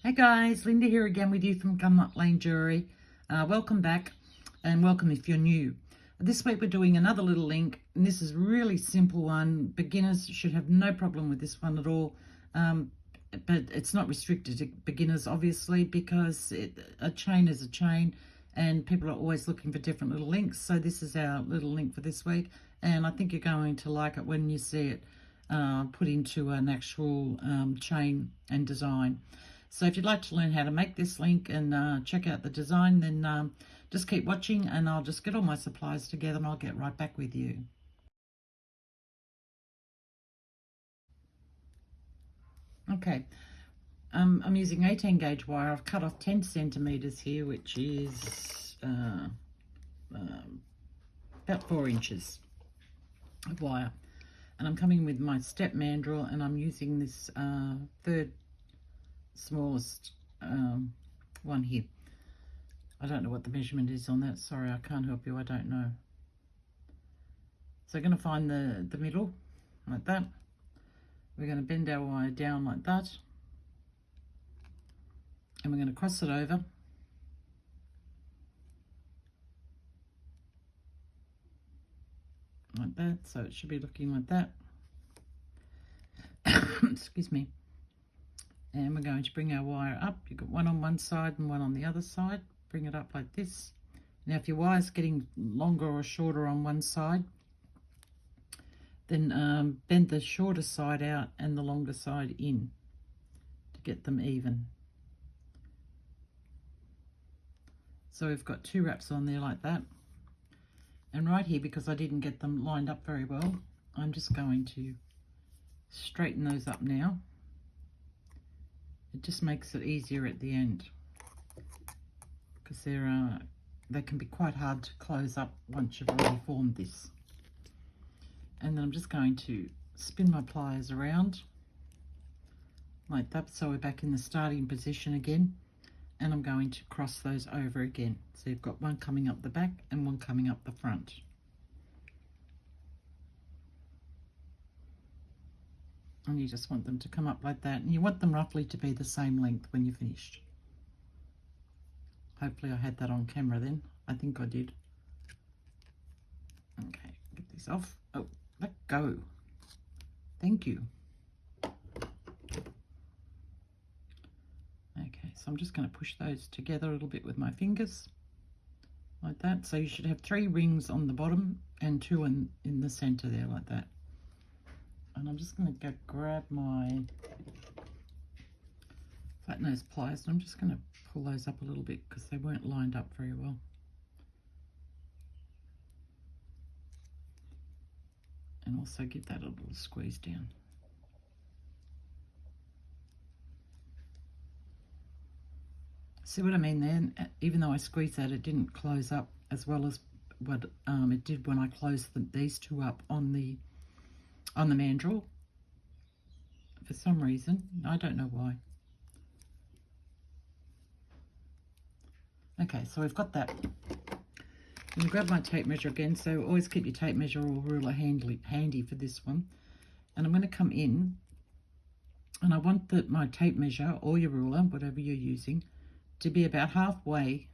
Hey guys, Linda here again with you from Gumnut Lane Jewelry. Welcome back and welcome if you're new. This week we're doing another little link, and this is a really simple one. Beginners should have no problem with this one at all, but it's not restricted to beginners obviously, because a chain is a chain and people are always looking for different little links. So this is our little link for this week, and I think you're going to like it when you see it put into an actual chain and design. So if you'd like to learn how to make this link and check out the design, then just keep watching and I'll just get all my supplies together and I'll get right back with you. Okay, I'm using 18 gauge wire. I've cut off 10 centimeters here, which is about 4 inches of wire. And I'm coming with my step mandrel, and I'm using this third smallest one here. I don't know what the measurement is on that. Sorry, I can't help you. I don't know. So we're going to find the middle like that. We're going to bend our wire down like that. And we're going to cross it over. Like that. So it should be looking like that. Excuse me. And we're going to bring our wire up. You've got one on one side and one on the other side. Bring it up like this. Now if your wire's getting longer or shorter on one side, then bend the shorter side out and the longer side in to get them even. So we've got 2 wraps on there like that. And right here, because I didn't get them lined up very well, I'm just going to straighten those up now. It just makes it easier at the end, because they can be quite hard to close up once you've already formed this. And then I'm just going to spin my pliers around like that, so we're back in the starting position again, and I'm going to cross those over again. So you've got one coming up the back and one coming up the front. And you just want them to come up like that, and you want them roughly to be the same length when you're finished. Hopefully I had that on camera then. I think I did. Okay, get these off. Oh, let go. Thank you. Okay, so I'm just going to push those together a little bit with my fingers like that. So you should have 3 rings on the bottom and 2 in the center there like that. And I'm just going to go grab my flat nose pliers, and I'm just going to pull those up a little bit because they weren't lined up very well. And also give that a little squeeze down. See what I mean there? Even though I squeezed that, it didn't close up as well as what it did when I closed these 2 up on the mandrel. For some reason, I don't know why. Okay, so we've got that. I'm going to grab my tape measure again, so always keep your tape measure or ruler handy for this one. And I'm going to come in, and I want my tape measure or your ruler, whatever you're using, to be about halfway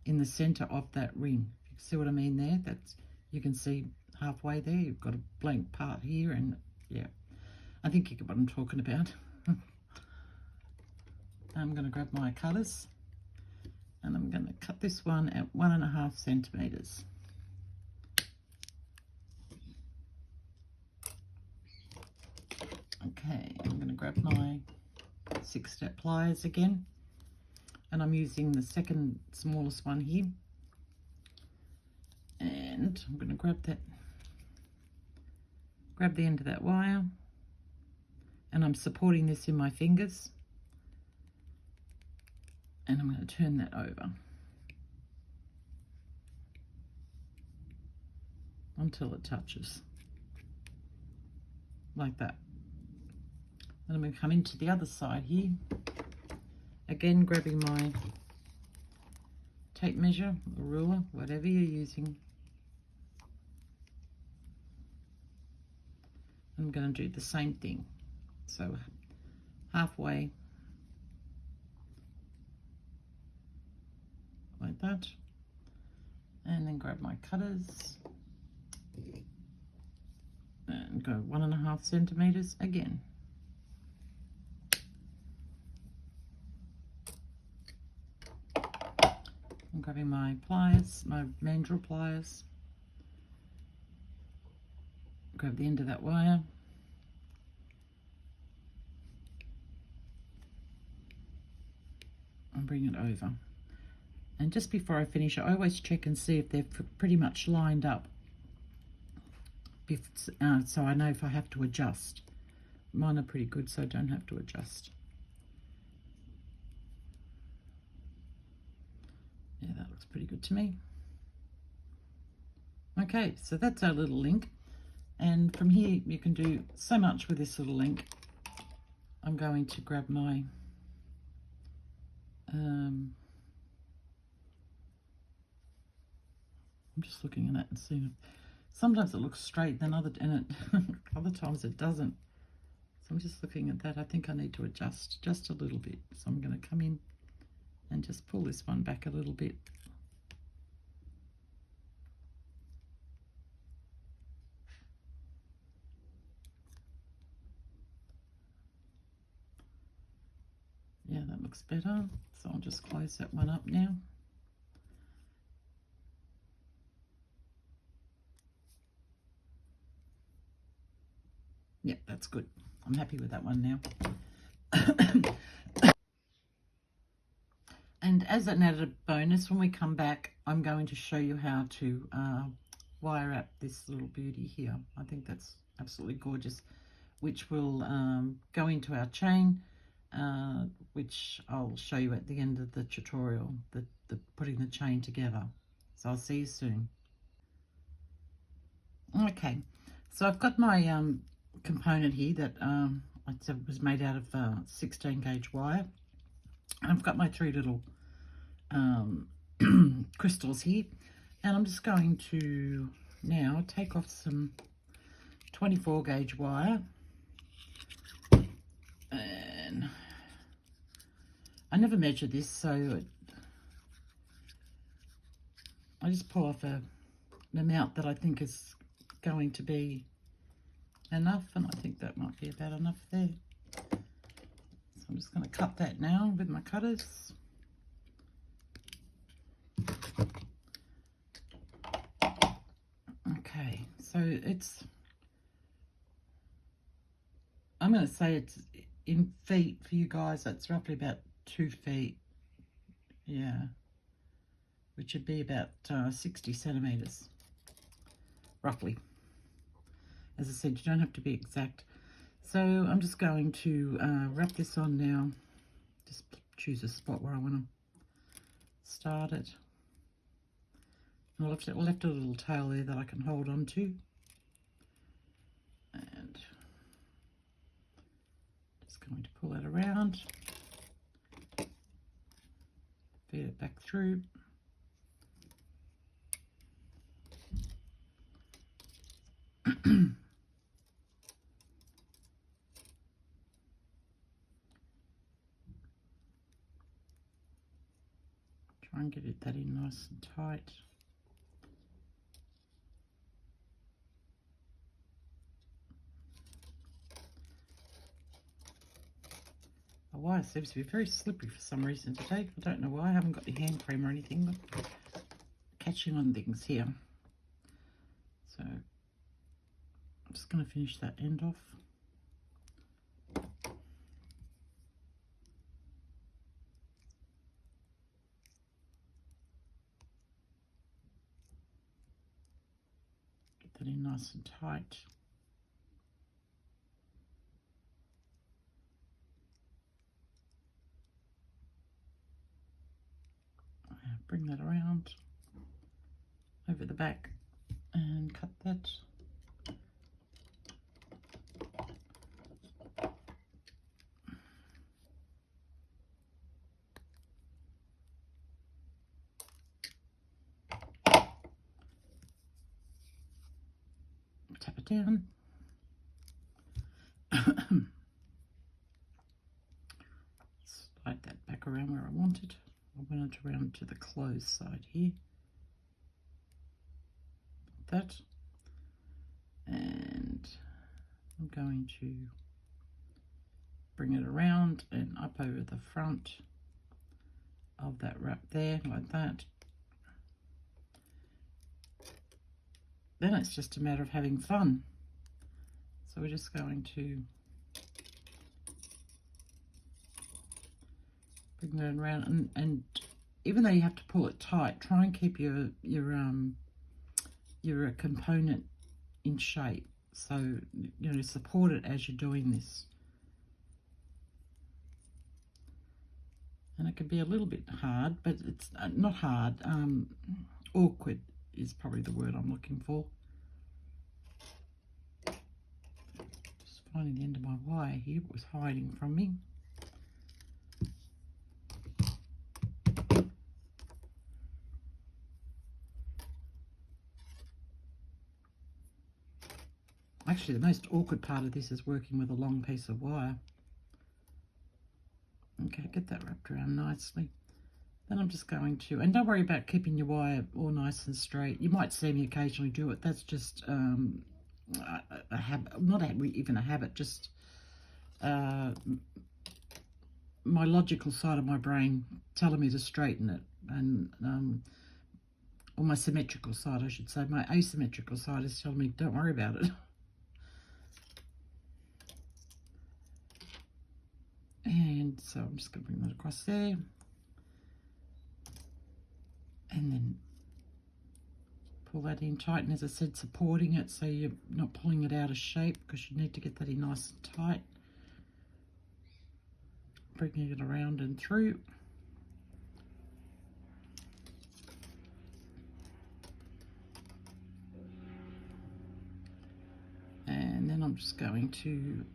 in the center of that ring. You see what I mean there? That's, you can see halfway there. You've got a blank part here, and yeah, I think you get what I'm talking about. I'm going to grab my cutters, and I'm going to cut this one at 1.5 centimeters. Okay, I'm going to grab my 6-step pliers again, and I'm using the second smallest one here. And I'm going to grab the end of that wire, and I'm supporting this in my fingers, and I'm going to turn that over until it touches like that. And I'm going to come into the other side here, again grabbing my tape measure or ruler, whatever you're using. I'm going to do the same thing. So halfway that. And then grab my cutters and go 1.5 centimeters again. I'm grabbing my pliers, my mandrel pliers. Grab the end of that wire. And bring it over. And just before I finish, I always check and see if they're pretty much lined up. So I know if I have to adjust. Mine are pretty good, so I don't have to adjust. Yeah, that looks pretty good to me. Okay, so that's our little link. And from here, you can do so much with this little link. I'm going to grab my I'm just looking at it and seeing it. Sometimes it looks straight, then other times it doesn't. So I'm just looking at that. I think I need to adjust just a little bit. So I'm going to come in and just pull this one back a little bit. Yeah, that looks better. So I'll just close that one up now. Yeah, that's good. I'm happy with that one now. And as an added bonus, when we come back, I'm going to show you how to wire wrap this little beauty here. I think that's absolutely gorgeous, which will go into our chain, which I'll show you at the end of the tutorial, the putting the chain together. So I'll see you soon. Okay, so I've got my component here that was made out of 16 gauge wire. I've got my 3 little crystals here, and I'm just going to now take off some 24 gauge wire, and I never measured this, so I just pull off an amount that I think is going to be enough, and I think that might be about enough there. So I'm just going to cut that now with my cutters. Okay, so I'm going to say it's in feet for you guys. That's roughly about 2 feet, yeah, which would be about 60 centimeters, roughly. As I said, you don't have to be exact. So I'm just going to wrap this on now. Just choose a spot where I want to start it. And I left a little tail there that I can hold on to. And just going to pull that around. Feed it back through. Try and get that in nice and tight. The wire seems to be very slippery for some reason today. I don't know why. I haven't got the hand cream or anything, but catching on things here. So I'm just going to finish that end off. Get that in nice and tight. Bring that around over the back and cut that. Tap it down. Slide that back around where I want it. I want it around to the closed side here. Like that. And I'm going to bring it around and up over the front of that wrap there, like that. Then it's just a matter of having fun. So we're just going to bring that around, and even though you have to pull it tight, try and keep your component in shape. So, you know, support it as you're doing this. And it can be a little bit hard, but it's not hard. Awkward is probably the word I'm looking for. Just finding the end of my wire here. It was hiding from me. Actually, the most awkward part of this is working with a long piece of wire. Okay, get that wrapped around nicely. Then I'm just going to, and don't worry about keeping your wire all nice and straight. You might see me occasionally do it. That's just a habit, not even a habit, just my logical side of my brain telling me to straighten it. And or my symmetrical side, I should say. My asymmetrical side is telling me, don't worry about it. And so I'm just going to bring that across there. And then pull that in tight. And as I said, supporting it so you're not pulling it out of shape, because you need to get that in nice and tight. Bringing it around and through. And then I'm just going to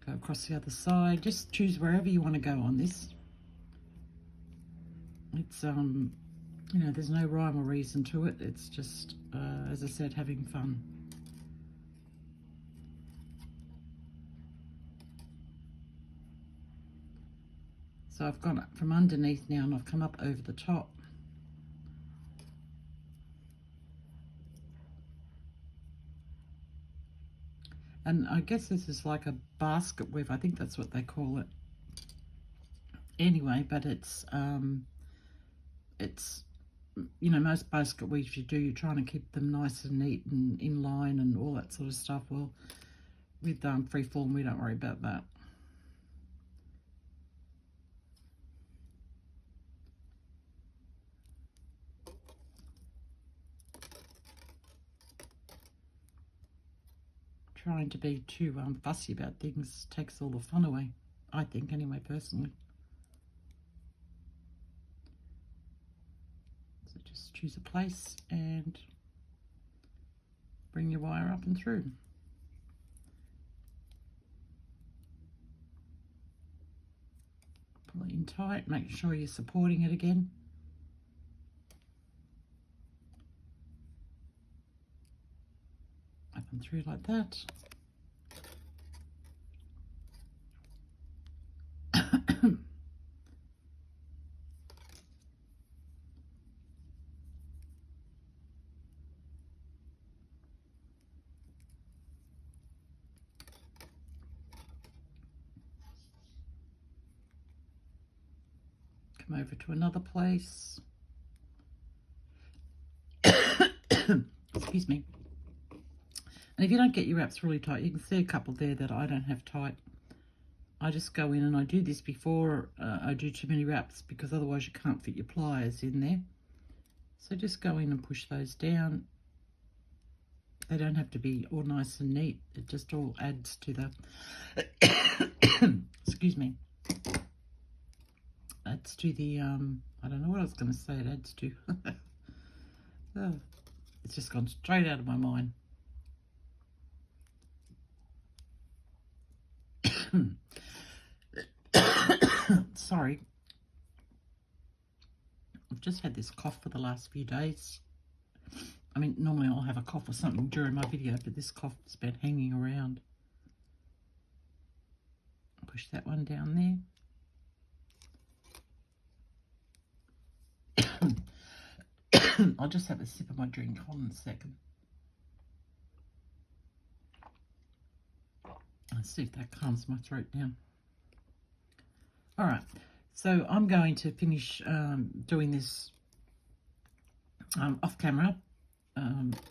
go across the other side. Just choose wherever you want to go on this. It's you know, there's no rhyme or reason to it. It's just as I said, having fun. So I've gone up from underneath now and I've come up over the top. And I guess this is like a basket weave. I think that's what they call it. Anyway, but it's you know, most basket weaves you do, you're trying to keep them nice and neat and in line and all that sort of stuff. Well, with freeform, we don't worry about that. Trying to be too fussy about things takes all the fun away, I think, anyway, personally. So just choose a place and bring your wire up and through. Pull it in tight, make sure you're supporting it again. Up and through like that. Come over to another place. Excuse me. And if you don't get your wraps really tight, you can see a couple there that I don't have tight. I just go in and I do this before I do too many wraps, because otherwise you can't fit your pliers in there. So just go in and push those down. They don't have to be all nice and neat. It just all adds to the, excuse me, adds to the, I don't know what I was going to say it adds to. Oh, it's just gone straight out of my mind. Sorry, I've just had this cough for the last few days. I mean, normally I'll have a cough or something during my video, but this cough has been hanging around. Push that one down there. I'll just have a sip of my drink. Hold on a second. Let's see if that calms my throat down. All right, so I'm going to finish doing this off camera.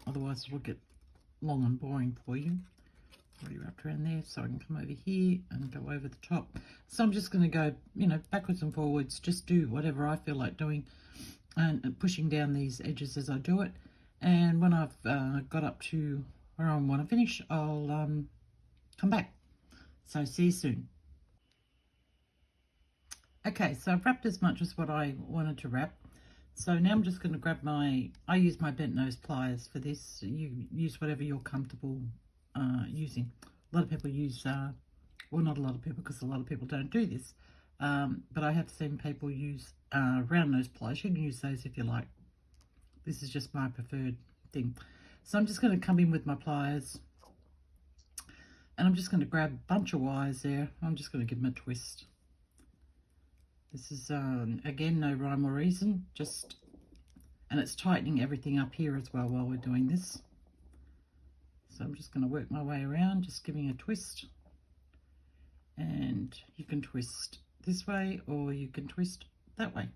Otherwise it'll get long and boring for you. Already wrapped around there, so I can come over here and go over the top. So I'm just going to go, you know, backwards and forwards, just do whatever I feel like doing, and pushing down these edges as I do it. And when I've got up to where I want to finish, I'll come back. So see you soon. Okay, so I've wrapped as much as what I wanted to wrap. So now I'm just going to grab I use my bent nose pliers for this. You use whatever you're comfortable using. A lot of people use, well, not a lot of people, because a lot of people don't do this. But I have seen people use round nose pliers. You can use those if you like. This is just my preferred thing. So I'm just going to come in with my pliers. And I'm just going to grab a bunch of wires there. I'm just going to give them a twist. This is, again, no rhyme or reason, and it's tightening everything up here as well while we're doing this. So I'm just going to work my way around, just giving a twist. And you can twist this way or you can twist that way.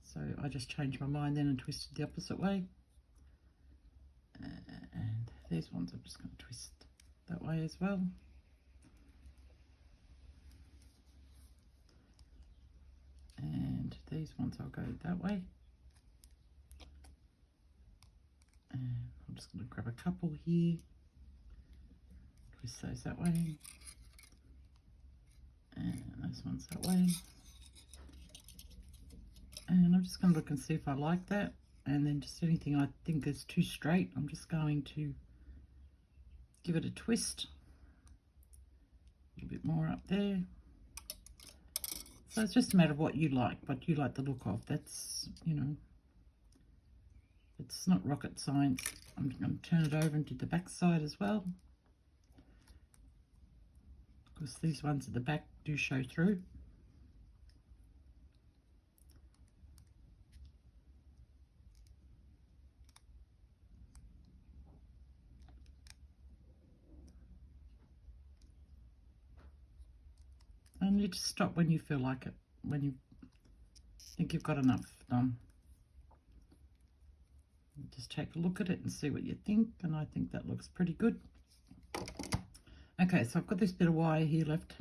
So I just changed my mind then and twisted the opposite way. And these ones I'm just going to twist that way as well. And these ones I'll go that way. And I'm just going to grab a couple here, twist those that way, and those ones that way. And I'm just going to look and see if I like that. And then just anything I think is too straight, I'm just going to give it a twist. A little bit more up there. So it's just a matter of what you like the look of. That's, you know, it's not rocket science. I'm going to turn it over and do the back side as well, because these ones at the back do show through. And you just stop when you feel like it, when you think you've got enough done. Just take a look at it and see what you think, and I think that looks pretty good. Okay, so I've got this bit of wire here left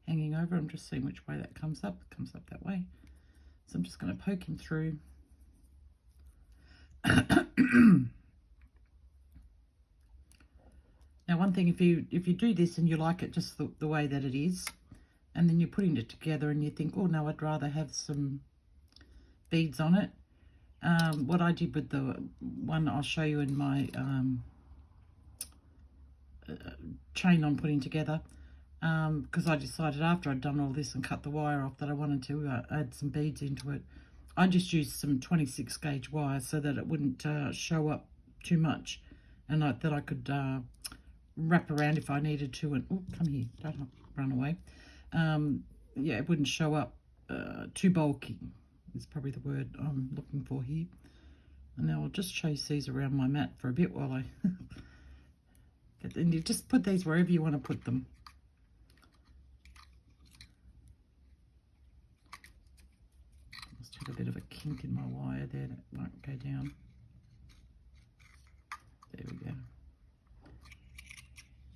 hanging over. I'm just seeing which way that comes up. It comes up that way. So I'm just going to poke him through. Now, one thing, if you do this and you like it just the way that it is, and then you're putting it together and you think, oh no, I'd rather have some beads on it. What I did with the one I'll show you in my chain I'm putting together, because I decided after I'd done all this and cut the wire off that I wanted to add some beads into it. I just used some 26 gauge wire so that it wouldn't show up too much, and that I could wrap around if I needed to. And oh, come here, don't run away. Yeah, it wouldn't show up too bulky, is probably the word I'm looking for here. And now I'll just chase these around my mat for a bit while I get, and you just put these wherever you want to put them. Just had a bit of a kink in my wire there that won't go down. There we go.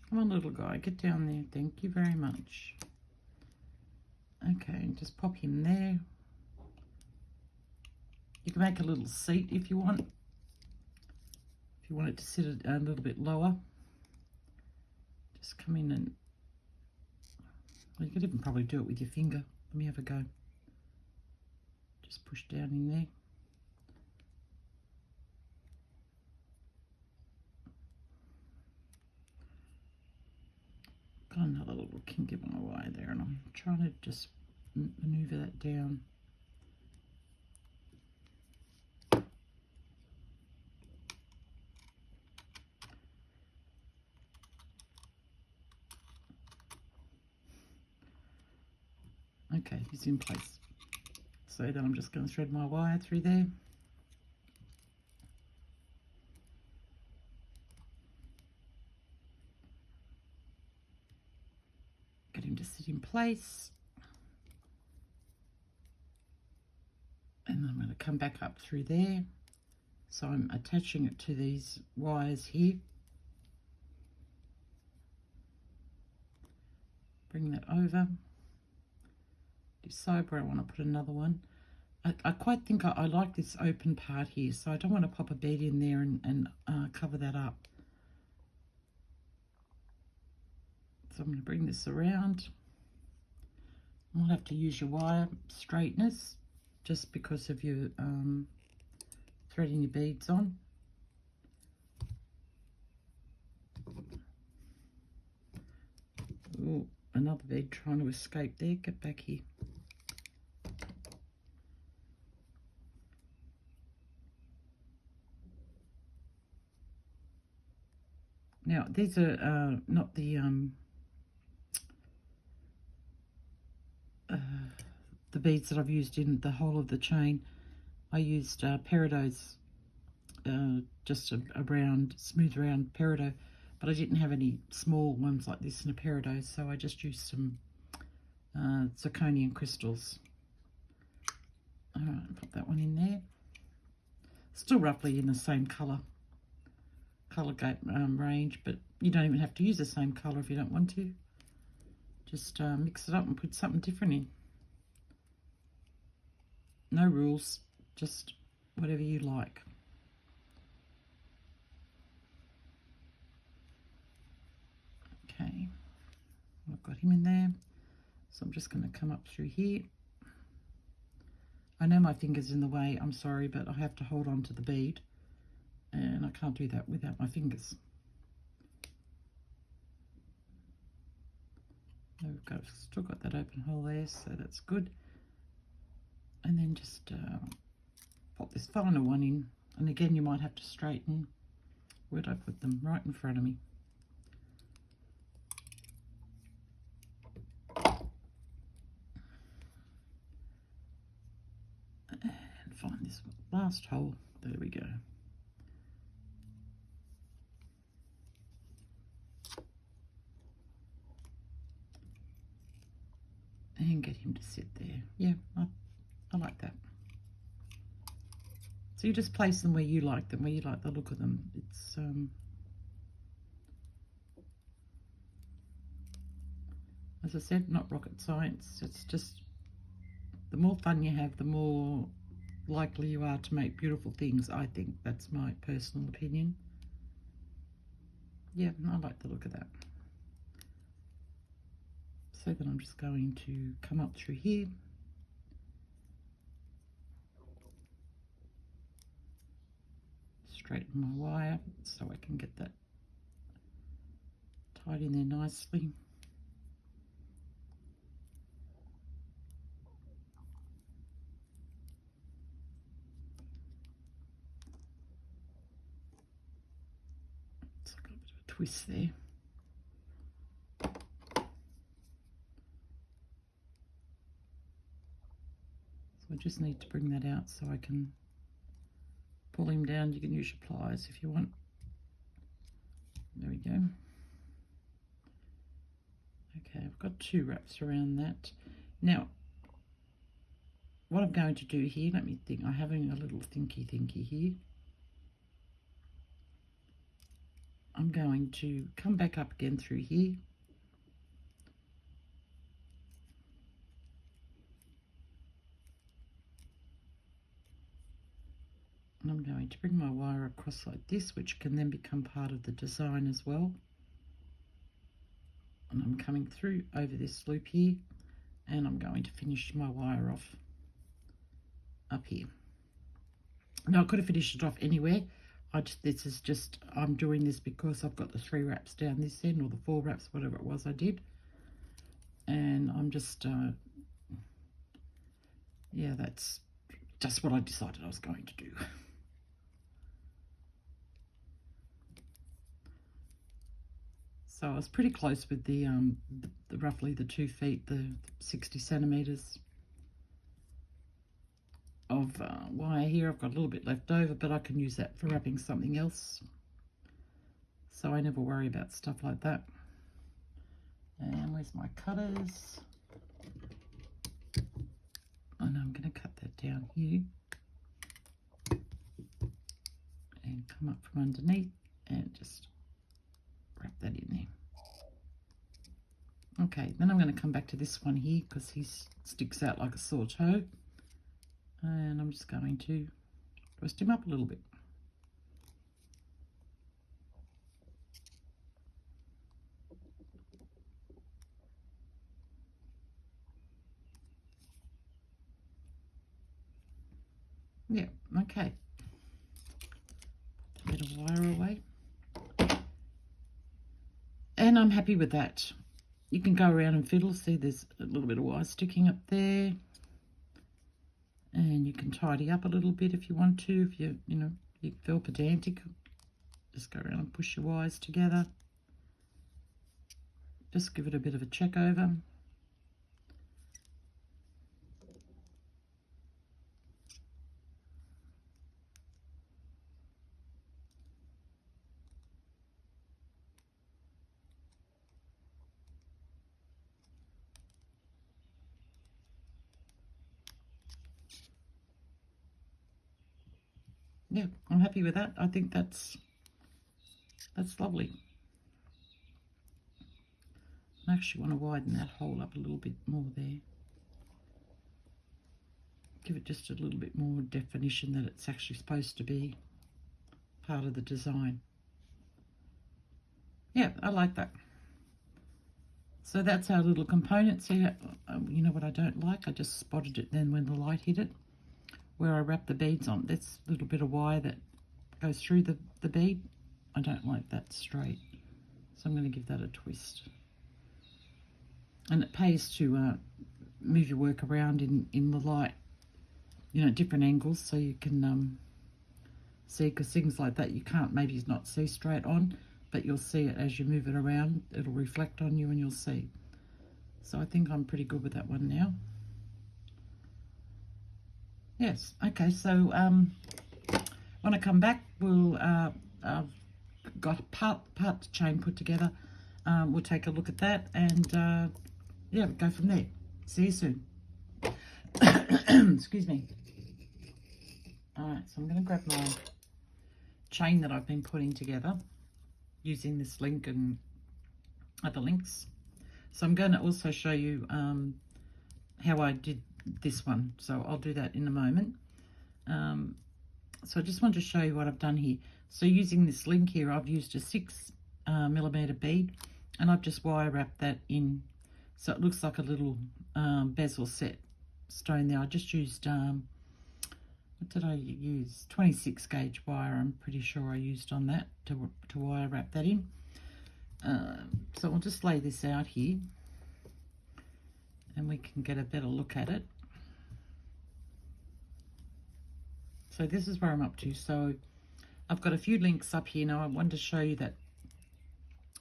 Come on, little guy, get down there. Thank you very much. Okay, and just pop him there. You can make a little seat if you want. If you want it to sit a little bit lower, just come in and, well, you could even probably do it with your finger. Let me have a go. Just push down in there. Got another little kink in my wire there, and I'm trying to just maneuver that down. Okay, he's in place. So then I'm just going to thread my wire through there. to sit in place. And I'm going to come back up through there. So I'm attaching it to these wires here. Bring that over. Decide where I want to put another one. I quite think I like this open part here, so I don't want to pop a bead in there and cover that up. So I'm going to bring this around. You'll have to use your wire straighteners just because of your threading your beads on. Oh, another bead trying to escape there. Get back here. Now, these are not the beads that I've used in the whole of the chain. I used peridots, just a round, smooth round peridot, but I didn't have any small ones like this in a peridot, so I just used some zirconium crystals. All right, put that one in there. Still roughly in the same colour range, but you don't even have to use the same colour if you don't want to. Just mix it up and put something different in. No rules, just whatever you like. Okay, I've got him in there, so I'm just going to come up through here. I know my finger's in the way, I'm sorry, but I have to hold on to the bead, and I can't do that without my fingers. Still got that open hole there, so that's good. And then just pop this final one in, and again you might have to straighten. Where'd I put them? Right in front of me. And find this last hole. There we go. And get him to sit there. Yeah, I like that. So you just place them where you like them, where you like the look of them. It's as I said, not rocket science. It's just the more fun you have, the more likely you are to make beautiful things. I think that's my personal opinion. Yeah, I like the look of that. So then I'm just going to come up through here. Straighten my wire so I can get that tied in there nicely. It's got a bit of a twist there. I just need to bring that out so I can pull him down. You can use your pliers if you want. There we go. Okay, I've got 2 wraps around that. Now, what I'm going to do here, let me think. I'm having a little thinky here. I'm going to come back up again through here. And I'm going to bring my wire across like this, which can then become part of the design as well. And I'm coming through over this loop here, and I'm going to finish my wire off up here. Now I could have finished it off anywhere. I'm doing this because I've got the 3 wraps down this end, or the 4 wraps, whatever it was I did. And I'm just, yeah, that's just what I decided I was going to do. So I was pretty close with the roughly the 2 feet, the 60 centimeters of wire here. I've got a little bit left over, but I can use that for wrapping something else. So I never worry about stuff like that. And where's my cutters? And I'm going to cut that down here and come up from underneath and just wrap that in there. Okay, then I'm going to come back to this one here because he sticks out like a sore toe. And I'm just going to twist him up a little bit. Yeah, okay. Put the bit of wire away. And I'm happy with that. You can go around and fiddle. See, there's a little bit of wire sticking up there. And you can tidy up a little bit if you want to. If you feel pedantic, just go around and push your wires together. Just give it a bit of a check over. Yeah, I'm happy with that. I think that's lovely. I actually want to widen that hole up a little bit more there. Give it just a little bit more definition that it's actually supposed to be part of the design. Yeah, I like that. So that's our little component. See, you know what I don't like? I just spotted it then when the light hit it, where I wrap the beads on. That's a little bit of wire that goes through the bead. I don't like that straight. So I'm going to give that a twist. And it pays to move your work around in the light, different angles, so you can see, because things like that you can't maybe not see straight on, but you'll see it as you move it around. It'll reflect on you and you'll see. So I think I'm pretty good with that one now. Yes, okay, so when I come back, I've got part chain put together. We'll take a look at that and yeah, go from there. See you soon. Excuse me. Alright, so I'm going to grab my chain that I've been putting together using this link and other links. So I'm going to also show you how I did this one. So I'll do that in a moment. So I just want to show you what I've done here. So using this link here, I've used a 6mm bead and I've just wire wrapped that in. So it looks like a little bezel set stone there. I just used, what did I use? 26 gauge wire, I'm pretty sure I used on that to wire wrap that in. So I'll just lay this out here and we can get a better look at it. So this is where I'm up to. So I've got a few links up here. Now I wanted to show you that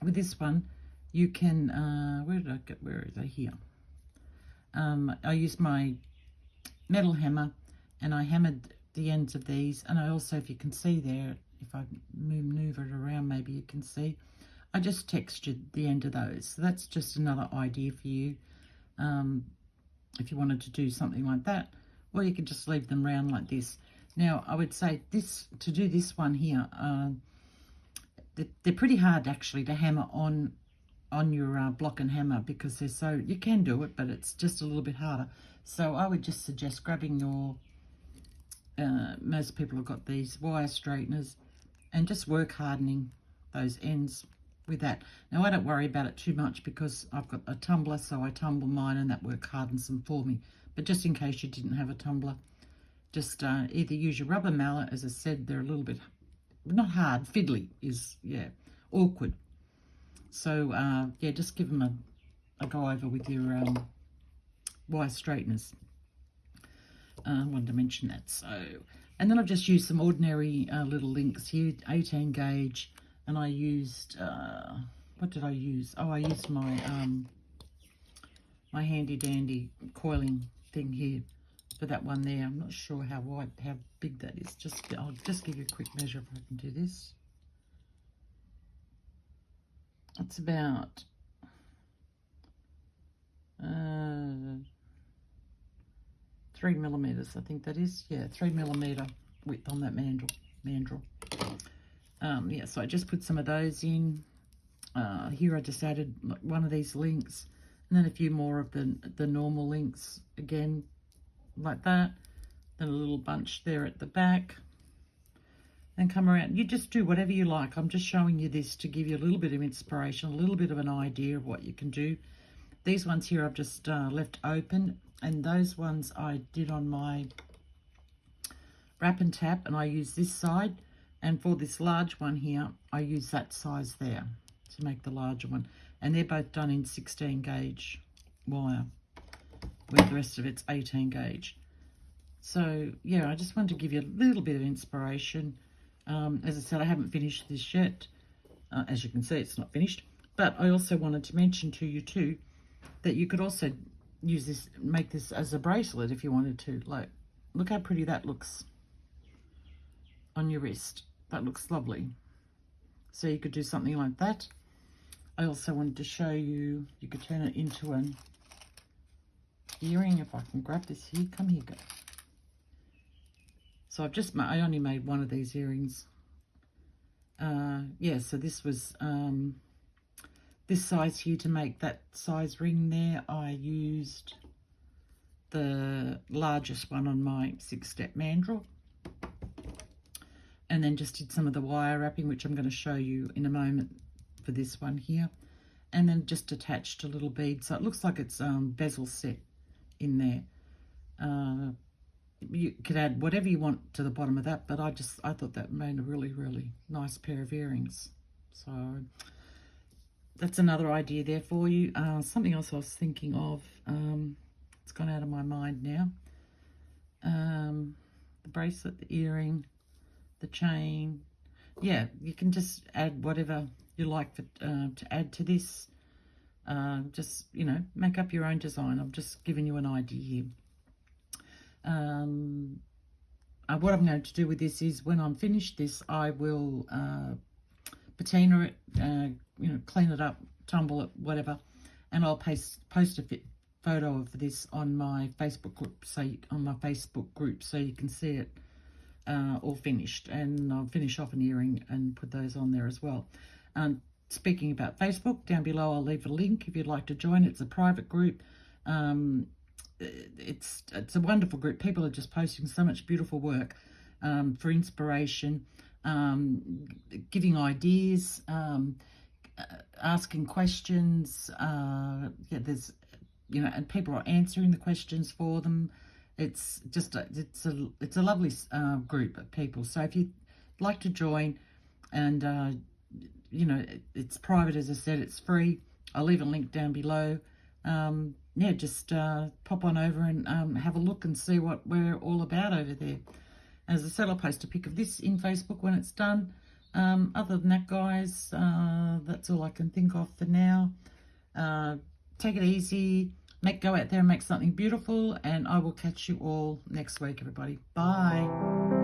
with this one, you can, where is it here? I used my metal hammer and I hammered the ends of these, and I also, if you can see there, if I move it around, maybe you can see, I just textured the end of those. So that's just another idea for you, if you wanted to do something like that, or you could just leave them round like this. Now I would say to do this one here, they're pretty hard actually to hammer on your block and hammer, because they're so, you can do it, but it's just a little bit harder. So I would just suggest grabbing your, most people have got these wire straighteners, and just work hardening those ends with that. Now I don't worry about it too much because I've got a tumbler, so I tumble mine and that work hardens them for me. But just in case you didn't have a tumbler, just either use your rubber mallet. As I said, they're a little bit, not hard, fiddly is, yeah, awkward. So yeah, just give them a go over with your wire straighteners. I wanted to mention that. So, and then I've just used some ordinary little links here, 18 gauge, and I used, what did I use? Oh, I used my my handy dandy coiling thing here for that one there. I'm not sure how big that is. I'll just give you a quick measure if I can do this. It's about 3mm, I think that is. Yeah, 3mm width on that mandrel. Yeah, so I just put some of those in. Here I just added like one of these links, and then a few more of the normal links again, like that. Then a little bunch there at the back. And come around. You just do whatever you like. I'm just showing you this to give you a little bit of inspiration, a little bit of an idea of what you can do. These ones here I've just left open, and those ones I did on my wrap and tap, and I use this side. And for this large one here, I use that size there to make the larger one. And they're both done in 16 gauge wire, where the rest of it's 18 gauge. So yeah, I just wanted to give you a little bit of inspiration. As I said, I haven't finished this yet. As you can see, it's not finished. But I also wanted to mention to you too, that you could also use this, make this as a bracelet if you wanted to. Like, look how pretty that looks on your wrist. That looks lovely. So you could do something like that. I also wanted to show you, you could turn it into an earring. If I can grab this here, come here, go. So I only made one of these earrings. Yeah, so this was this size here. To make that size ring there, I used the largest one on my 6-step mandrel, and then just did some of the wire wrapping, which I'm going to show you in a moment for this one here, and then just attached a little bead, so it looks like it's bezel set in there. You could add whatever you want to the bottom of that, but I thought that made a really, really nice pair of earrings. So that's another idea there for you. Something else I was thinking of, it's gone out of my mind now. The bracelet, the earring, the chain. Yeah, you can just add whatever you like to add to this. Just, you know, make up your own design. I'm just giving you an idea here. What I'm going to do with this is, when I'm finished this, I will patina it, you know, clean it up, tumble it, whatever, and I'll post a photo of this on my Facebook group, so you can see it all finished, and I'll finish off an earring and put those on there as well. Speaking about Facebook, down below I'll leave a link if you'd like to join. It's a private group. It's a wonderful group. People are just posting so much beautiful work for inspiration, giving ideas, asking questions. Yeah, there's, you know, and people are answering the questions for them. It's just it's a lovely group of people. So if you'd like to join, and you know, it's private, as I said, it's free. I'll leave a link down below. Yeah, just pop on over and have a look and see what we're all about over there. As I said, I'll post a pic of this in Facebook when it's done. Other than that, guys, that's all I can think of for now. Take it easy. Go out there and make something beautiful, and I will catch you all next week, everybody. Bye.